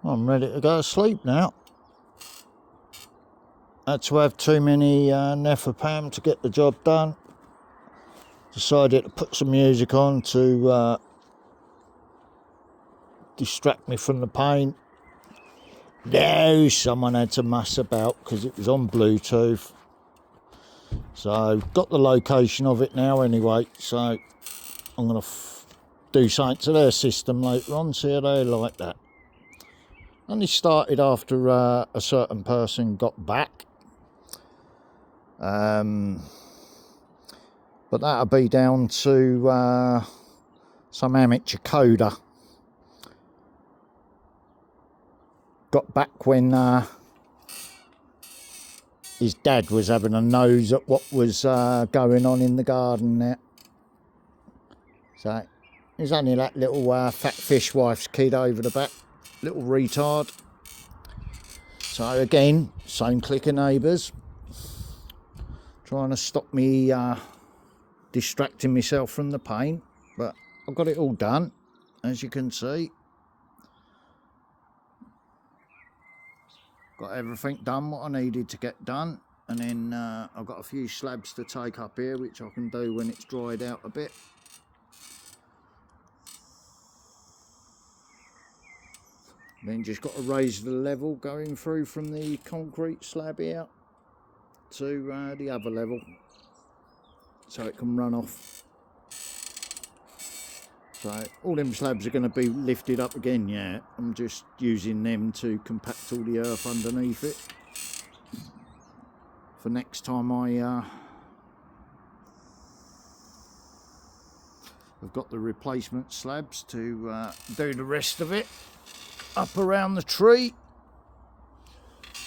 I'm ready to go to sleep now. Had to have too many nefapam to get the job done. Decided to put some music on to distract me from the pain. No, someone had to muss about because it was on Bluetooth. So got the location of it now anyway. So I'm going to do something to their system later on, see how they like that. Only started after a certain person got back. But that'll be down to some amateur coder. Got back when his dad was having a nose at what was going on in the garden there. So there's only that little fat fishwife's kid over the back, little retard. So again, same clique of neighbours, trying to stop me distracting myself from the pain, but I've got it all done, as you can see. Got everything done what I needed to get done, and then I've got a few slabs to take up here, which I can do when it's dried out a bit. Then just got to raise the level going through from the concrete slab here to the other level, so it can run off. So all them slabs are going to be lifted up again, yeah. I'm just using them to compact all the earth underneath it for next time I've got the replacement slabs to do the rest of it up around the tree,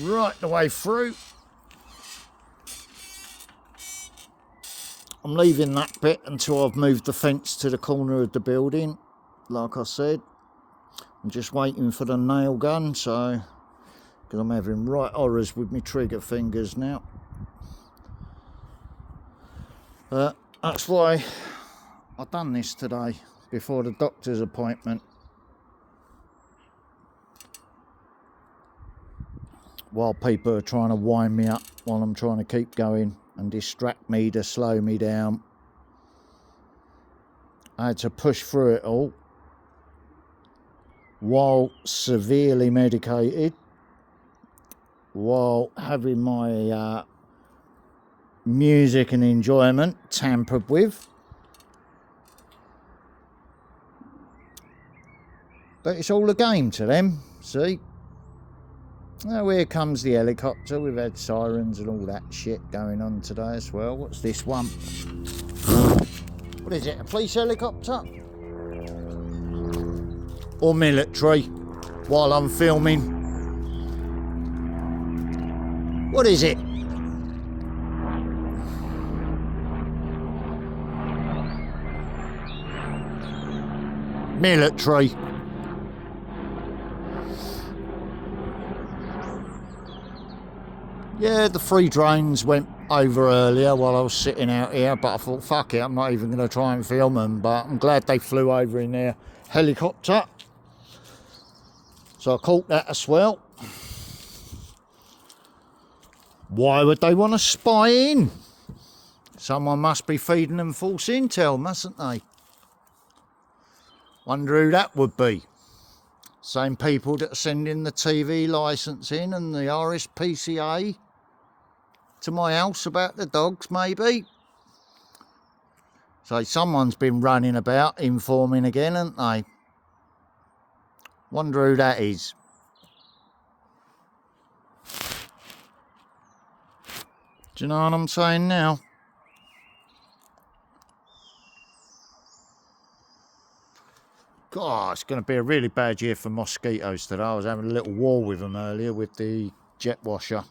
right the way through. I'm leaving that bit until I've moved the fence to the corner of the building, like I said. I'm just waiting for the nail gun, so, because I'm having right horrors with my trigger fingers now. That's why I've done this today, before the doctor's appointment. While people are trying to wind me up while I'm trying to keep going and distract me to slow me down. I had to push through it all while severely medicated, while having my music and enjoyment tampered with. But it's all a game to them, see? Now here comes the helicopter. We've had sirens and all that shit going on today as well. What's this one? What is it, a police helicopter? Or military, while I'm filming? What is it? Military. Yeah, the 3 drones went over earlier while I was sitting out here, but I thought, fuck it, I'm not even going to try and film them, but I'm glad they flew over in their helicopter. So I caught that as well. Why would they want to spy in? Someone must be feeding them false intel, mustn't they? Wonder who that would be. Same people that are sending the TV licensing and the RSPCA to my house about the dogs, maybe. So someone's been running about informing again, haven't they? Wonder who that is. Do you know what I'm saying now? God, it's going to be a really bad year for mosquitoes today. I was having a little war with them earlier with the jet washer.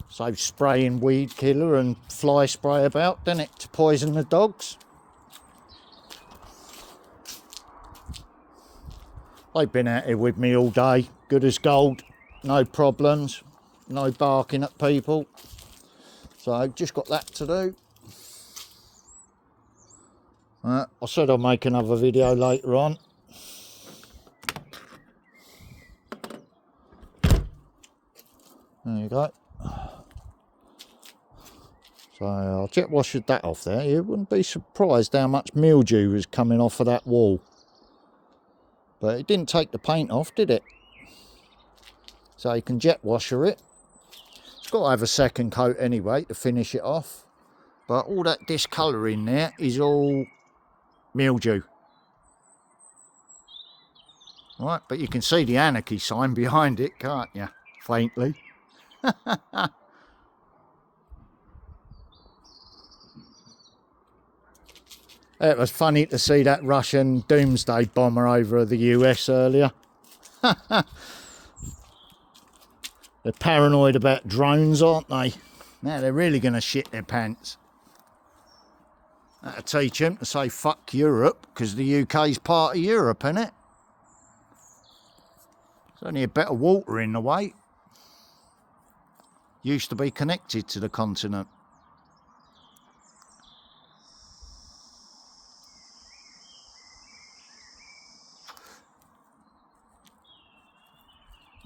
So spraying weed killer and fly spray about, didn't it, to poison the dogs. They've been out here with me all day, good as gold, no problems, no barking at people. So I've just got that to do. I said I'll make another video later on. So I jet washed that off there. You wouldn't be surprised how much mildew was coming off of that wall. But it didn't take the paint off, did it? So you can jet washer it. It's got to have a second coat anyway to finish it off. But all that discolouring there is all mildew. Right, but you can see the anarchy sign behind it, can't you? Faintly. It was funny to see that Russian doomsday bomber over the US earlier. They're paranoid about drones, aren't they? Now they're really going to shit their pants. That'll teach them to say fuck Europe, because the UK's part of Europe, isn't it? There's only a bit of water in the way. Used to be connected to the continent.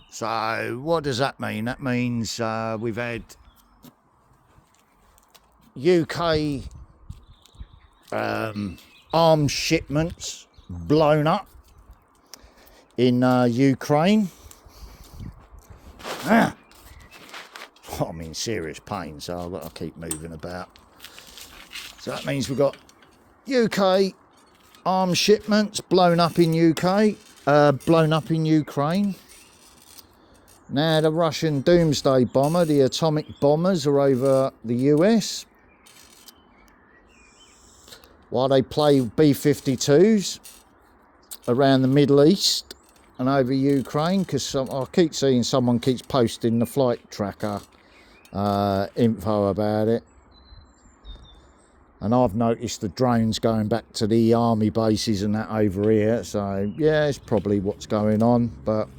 So what does that mean? That means we've had UK arms shipments blown up in Ukraine. I'm in serious pain, so I've got to keep moving about. So that means we've got UK arms shipments blown up in Ukraine. Now the Russian doomsday bomber, the atomic bombers, are over the US. While they play B-52s around the Middle East and over Ukraine, because I keep seeing someone keeps posting the flight tracker info about it. And I've noticed the drones going back to the army bases and that over here. So yeah, it's probably what's going on, but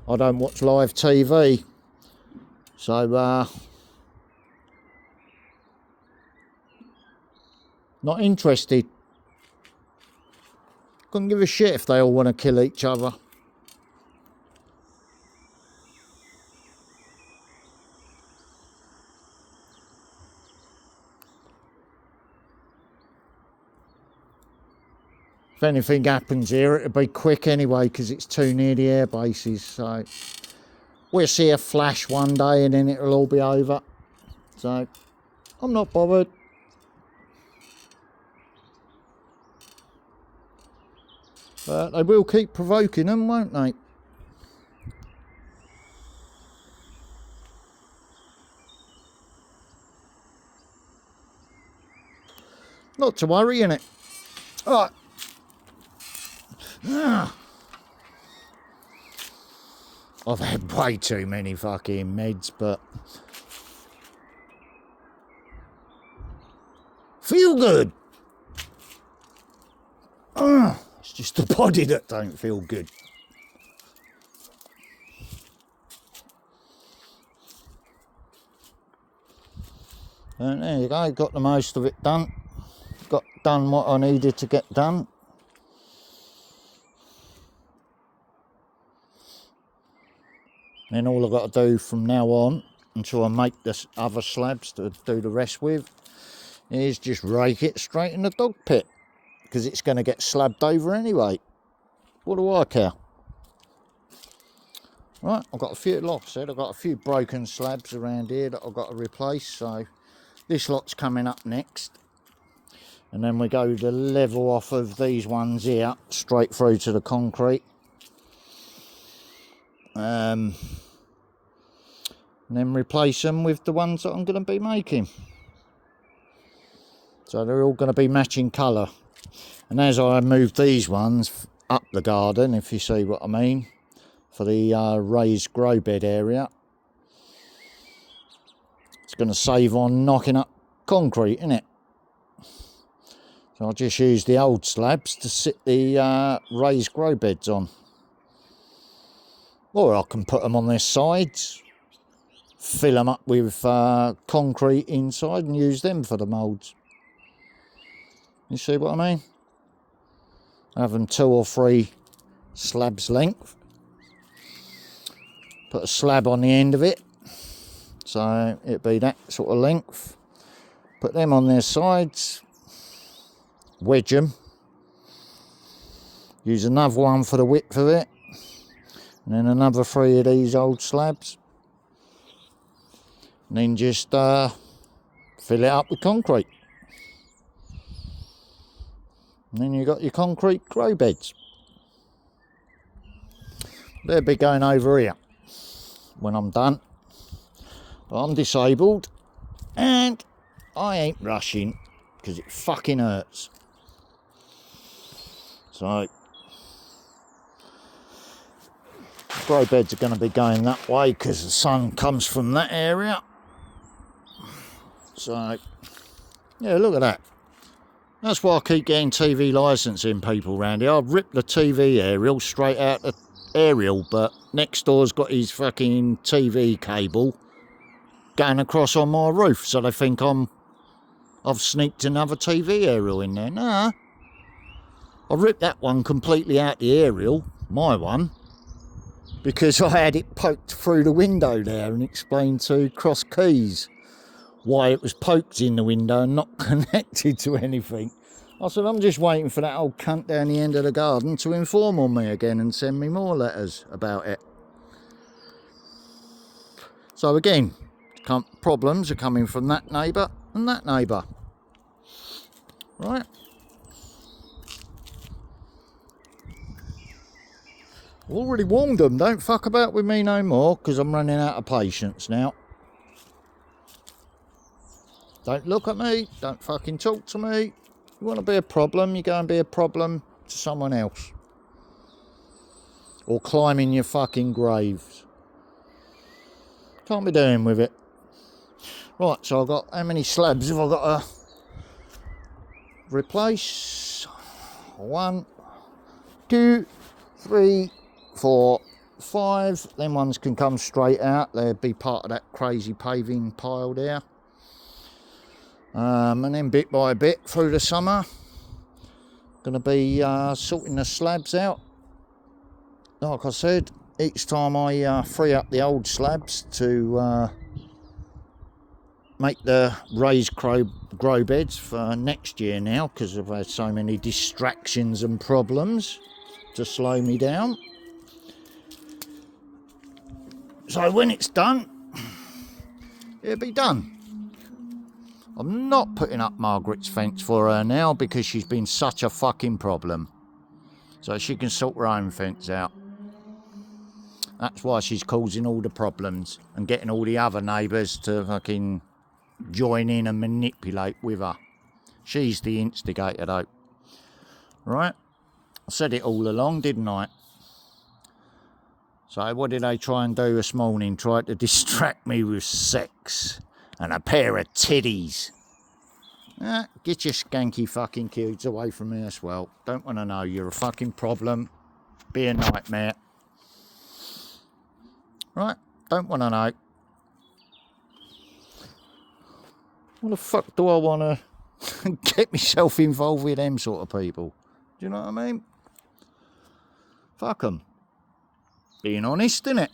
I don't watch live TV, so not interested. Couldn't give a shit if they all want to kill each other. If anything happens here, it'll be quick anyway, because it's too near the air bases. So we'll see a flash one day and then it'll all be over. So I'm not bothered. But they will keep provoking them, won't they? Not to worry, innit? All right. I've had way too many fucking meds, but feel good. It's just the body that don't feel good. And there you go, got the most of it done. Got done what I needed to get done. Then all I've got to do from now on, until I make this other slabs to do the rest with, is just rake it straight in the dog pit, because it's going to get slabbed over anyway. What do I care? Right, I've got a few, like I said, I've got a few broken slabs around here that I've got to replace, so this lot's coming up next. And then we go to level off of these ones here, straight through to the concrete. And then replace them with the ones that I'm going to be making. So they're all going to be matching colour. And as I move these ones up the garden, if you see what I mean, for the raised grow bed area, it's going to save on knocking up concrete, innit? So I'll just use the old slabs to sit the raised grow beds on. Or I can put them on their sides, fill them up with concrete inside and use them for the moulds. You see what I mean? Have them 2 or 3 slabs length. Put a slab on the end of it, so it'd be that sort of length. Put them on their sides, wedge them, use another one for the width of it, and then another 3 of these old slabs, and then just fill it up with concrete. And then you've got your concrete grow beds. They'll be going over here when I'm done. But I'm disabled and I ain't rushing because it fucking hurts. So grow beds are going to be going that way because the sun comes from that area. So yeah, look at that. That's why I keep getting TV licensing people around here. I've ripped the TV aerial straight out the aerial, but next door's got his fucking TV cable going across on my roof, so they think I've sneaked another TV aerial in there. Nah, I ripped that one completely out the aerial, my one, because I had it poked through the window there and explained to Cross Keys why it was poked in the window and not connected to anything. I said, I'm just waiting for that old cunt down the end of the garden to inform on me again and send me more letters about it. So again, problems are coming from that neighbour and that neighbour. Right? I've already warned them, don't fuck about with me no more, because I'm running out of patience now. Don't look at me, don't fucking talk to me. You want to be a problem, you go and be a problem to someone else. Or climb in your fucking graves. Can't be doing with it. Right, so I've got, how many slabs have I got to replace? 1, 2, 3, 4, 5. Them ones can come straight out. They'll be part of that crazy paving pile there. And then bit by bit through the summer, going to be sorting the slabs out. Like I said, each time I free up the old slabs to make the raised grow beds for next year now, because I've had so many distractions and problems to slow me down. So when it's done, it'll be done. I'm not putting up Margaret's fence for her now because she's been such a fucking problem. So she can sort her own fence out. That's why she's causing all the problems and getting all the other neighbours to fucking join in and manipulate with her. She's the instigator though. Right? I said it all along, didn't I? So what did they try and do this morning? Tried to distract me with sex and a pair of titties. Get your skanky fucking kids away from me as well. Don't want to know. You're a fucking problem. Be a nightmare. Right? Don't want to know. What the fuck do I want to get myself involved with them sort of people? Do you know what I mean? Fuck them. Being honest, innit?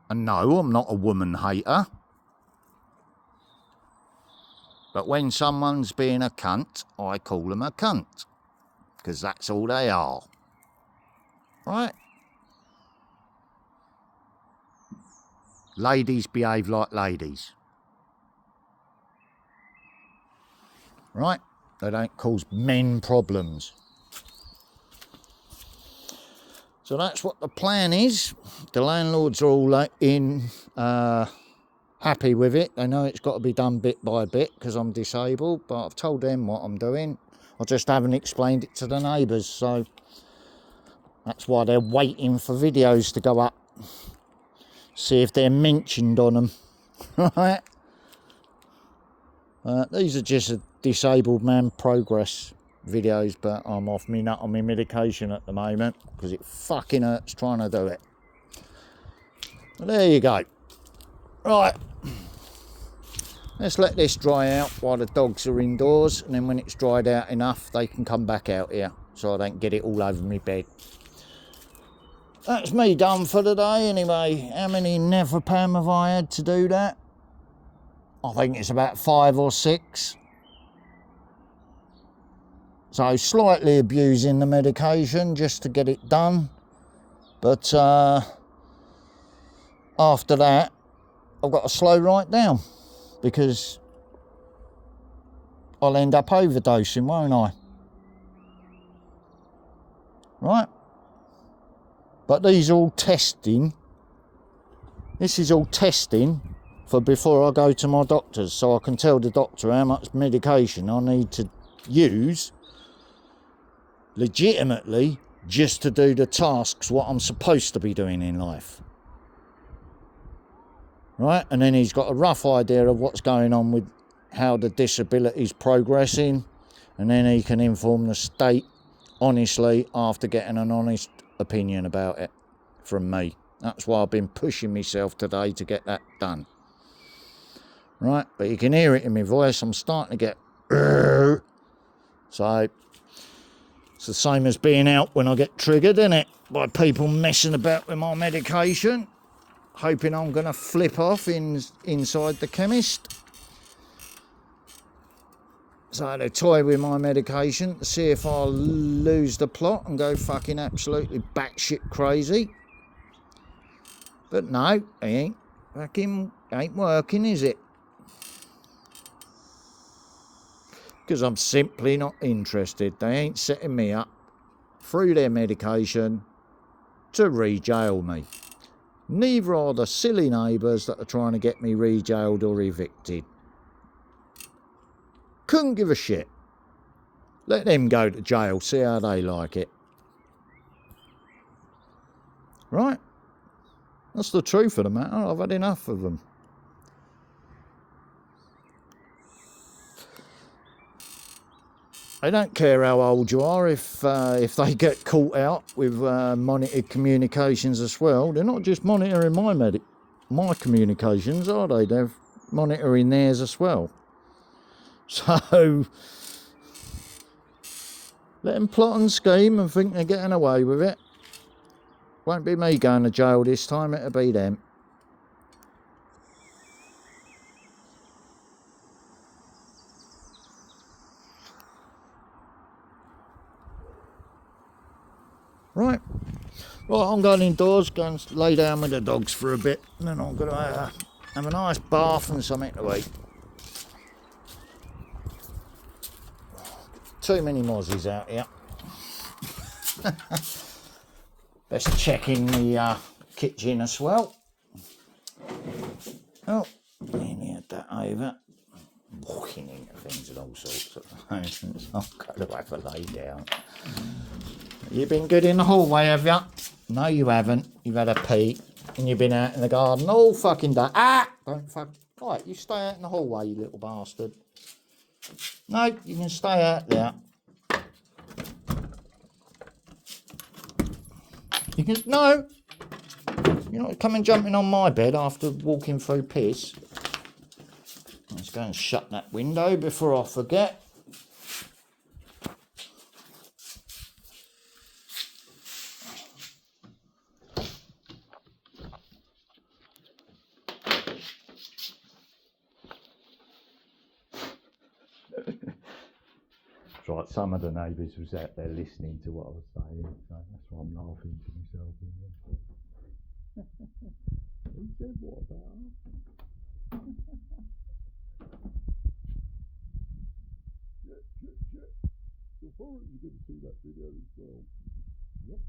And no, I'm not a woman hater. But when someone's being a cunt, I call them a cunt. Because that's all they are. Right? Ladies behave like ladies. Right? They don't cause men problems. So that's what the plan is. The landlords are all happy with it. They know it's got to be done bit by bit because I'm disabled, but I've told them what I'm doing. I just haven't explained it to the neighbours, so that's why they're waiting for videos to go up. See if they're mentioned on them. Right? These are just a disabled man progress videos, but I'm off me nut on my medication at the moment because it fucking hurts trying to do it. But there you go. Right, let's let this dry out while the dogs are indoors, and then when it's dried out enough they can come back out here so I don't get it all over my bed. that's me done for the day anyway. How many Nephapam have I had to do that? I think it's about 5 or 6. So slightly abusing the medication just to get it done. But after that, I've got to slow right down because I'll end up overdosing, won't I? Right? But these are all testing. This is all testing for before I go to my doctor's, so I can tell the doctor how much medication I need to use legitimately just to do the tasks what I'm supposed to be doing in life. Right? And then he's got a rough idea of what's going on with how the disability's progressing, and then he can inform the state honestly after getting an honest opinion about it from me. That's why I've been pushing myself today to get that done. Right? But you can hear it in my voice. I'm starting to get so it's the same as being out when I get triggered, isn't it? By people messing about with my medication, hoping I'm going to flip off inside the chemist. So they toy with my medication to see if I'll lose the plot and go fucking absolutely batshit crazy. But no, it ain't working, is it? Because I'm simply not interested. They ain't setting me up through their medication to re-jail me. Neither are the silly neighbours that are trying to get me re-jailed or evicted. Couldn't give a shit. Let them go to jail, see how they like it. Right? That's the truth of the matter. I've had enough of them. I don't care how old you are if they get caught out with monitored communications as well. They're not just monitoring my communications, are they? They're monitoring theirs as well. So let them plot and scheme and think they're getting away with it. Won't be me going to jail this time, it'll be them. Right. Well, I'm going indoors, go and lay down with the dogs for a bit, and then I'm going to have a nice bath and something to eat. Too many mozzies out here. Best check in the kitchen as well. Oh, nearly had that over. Walking into things and all sorts of things. I've got to have a lay down. You've been good in the hallway, have you? No, you haven't. You've had a pee and you've been out in the garden all fucking day. Ah! Don't fuck. Right, you stay out in the hallway, you little bastard. No, you can stay out there. You can. No! You're not coming jumping on my bed after walking through piss. Let's go and shut that window before I forget. Right, some of the neighbours was out there listening to what I was saying, so that's why I'm laughing to myself. He said, what about us? Shit. You're going to see that video as well. Yep.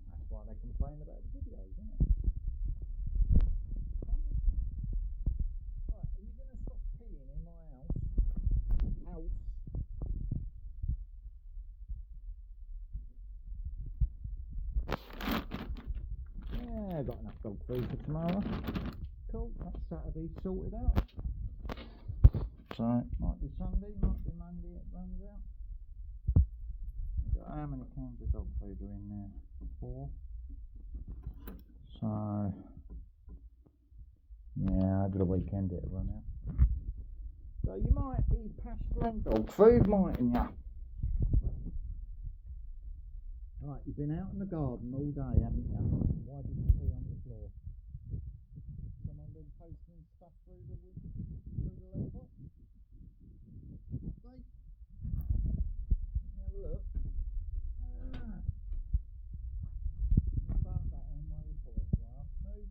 That's why they complain about the videos, isn't it? Right, are you going to stop peeing in my house? Yeah, I've got enough dog food for tomorrow. Cool, that's Saturday sorted out. So, might be Sunday, might be Monday, it runs out. How many cans of dog food are in there? 4. So, yeah, over the weekend it'll run out. So you might be pasturing dog food, mightn't you? Right, you've been out in the garden all day, haven't you? Why did you pee on the floor? Someone been posting stuff through the letterbox? Right. Have a look. Start that on my report, right? Move.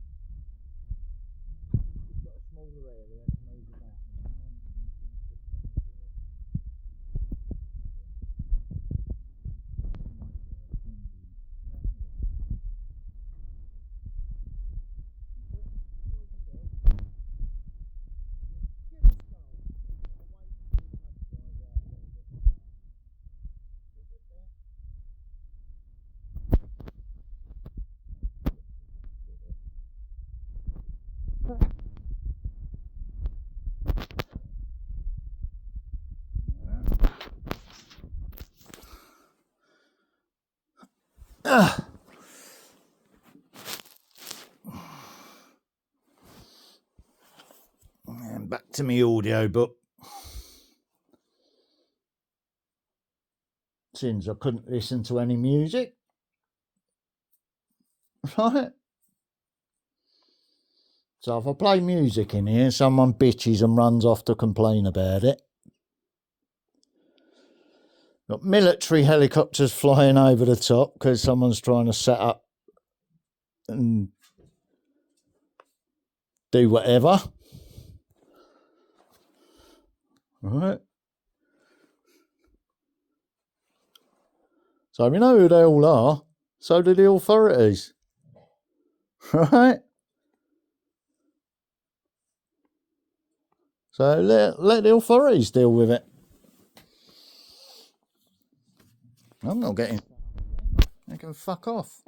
You've got a smaller area to move about now. And back to my audio book. Since I couldn't listen to any music, right? So if I play music in here, someone bitches and runs off to complain about it. Got military helicopters flying over the top because someone's trying to set up and do whatever. Right. So we know who they all are. So do the authorities. Right. So let the authorities deal with it. I'm not getting... They can fuck off.